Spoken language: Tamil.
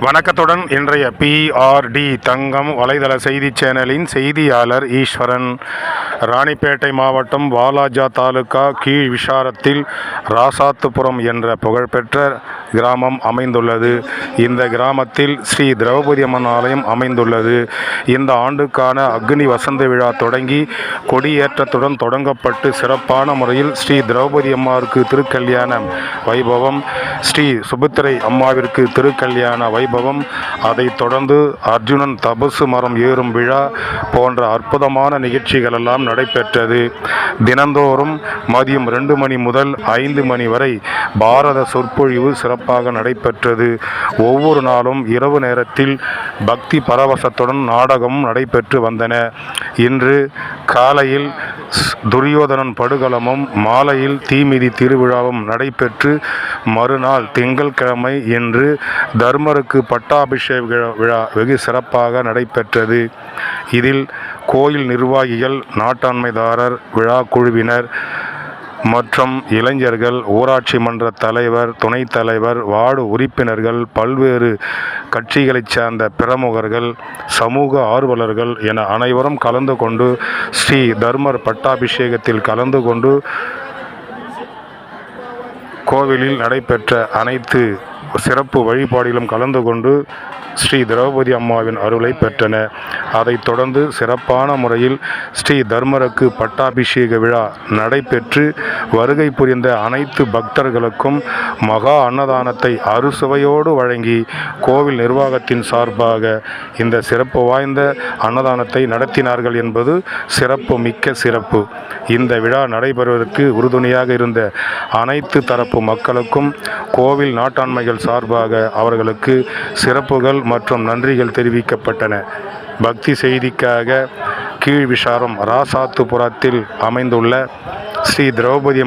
வணக்கத்துடன் இன்றைய PRD தங்கம் வலைதள செய்தி சேனலின் செய்தியாளர் ஈஸ்வரன். ராணிப்பேட்டை மாவட்டம் வாலாஜா தாலுகா கீழ் விஷாரத்தில் ராசாத்துப்புரம் என்ற புகழ்பெற்ற கிராமம் அமைந்துள்ளது. இந்த கிராமத்தில் ஸ்ரீ திரௌபதி அம்மன் ஆலயம் அமைந்துள்ளது. இந்த ஆண்டுக்கான அக்னி வசந்த விழா தொடங்கி கொடியேற்றத்துடன் தொடங்கப்பட்டு சிறப்பான முறையில் ஸ்ரீ திரௌபதி அம்மாவிற்கு திருக்கல்யாண வைபவம், ஸ்ரீ சுபத்திரை அம்மாவிற்கு திருக்கல்யாண வைபவம், அதைத் தொடர்ந்து அர்ஜுனன் தபசு மரம் ஏறும் விழா போன்ற அற்புதமான நிகழ்ச்சிகள் எல்லாம் நடைபெற்றது. தினந்தோறும் மதியம் 2 மணி முதல் 5 மணி வரை பாரத சொற்பொழிவு சிறப்பாக நடைபெற்றது. ஒவ்வொரு நாளும் இரவு நேரத்தில் பக்தி பரவசத்துடன் நாடகமும் நடைபெற்று வந்தன. இன்று காலையில் துரியோதனன் படுகளமும், மாலையில் தீமிதி திருவிழாவும் நடைபெற்று மறுநாள் திங்கட்கிழமை இன்று தர்மருக்கு பட்டாபிஷேக விழா வெகு சிறப்பாக நடைபெற்றது. இதில் கோயில் நிர்வாகிகள், நாட்டாண்மைதாரர், விழா குழுவினர் மற்றும் இளைஞர்கள், ஊராட்சி மன்ற தலைவர், துணைத் தலைவர், வார்டு உறுப்பினர்கள், பல்வேறு கட்சிகளைச் சேர்ந்த பிரமுகர்கள், சமூக ஆர்வலர்கள் என அனைவரும் கலந்து கொண்டு ஸ்ரீ தர்மர் பட்டாபிஷேகத்தில் கலந்து கொண்டு கோவிலில் நடைபெற்ற அனைத்து சிறப்பு வழிபாடிலும் கலந்து கொண்டு ஸ்ரீ திரௌபதி அம்மாவின் அருளை பெற்றன. அதைத் தொடர்ந்து சிறப்பான முறையில் ஸ்ரீ தர்மருக்கு பட்டாபிஷேக விழா நடைபெற்று வருகை புரிந்த அனைத்து பக்தர்களுக்கும் மகா அன்னதானத்தை அறுசுவையோடு வழங்கி கோவில் நிர்வாகத்தின் சார்பாக இந்த சிறப்பு வாய்ந்த அன்னதானத்தை நடத்தினார்கள் என்பது சிறப்பு மிக்க சிறப்பு. இந்த விழா நடைபெறுவதற்கு உறுதுணையாக இருந்த அனைத்து தரப்பு மக்களுக்கும் கோவில் நாட்டாண்மைகள் சார்பாக அவர்களுக்கு சிறப்புகள் மற்றும் நன்றிகள் தெரிவிக்கப்பட்டன. பக்தி செய்திக்காக கீழ் விஷாரம் ராசாத்துப்புரத்தில் அமைந்துள்ள ஸ்ரீ திரௌபதி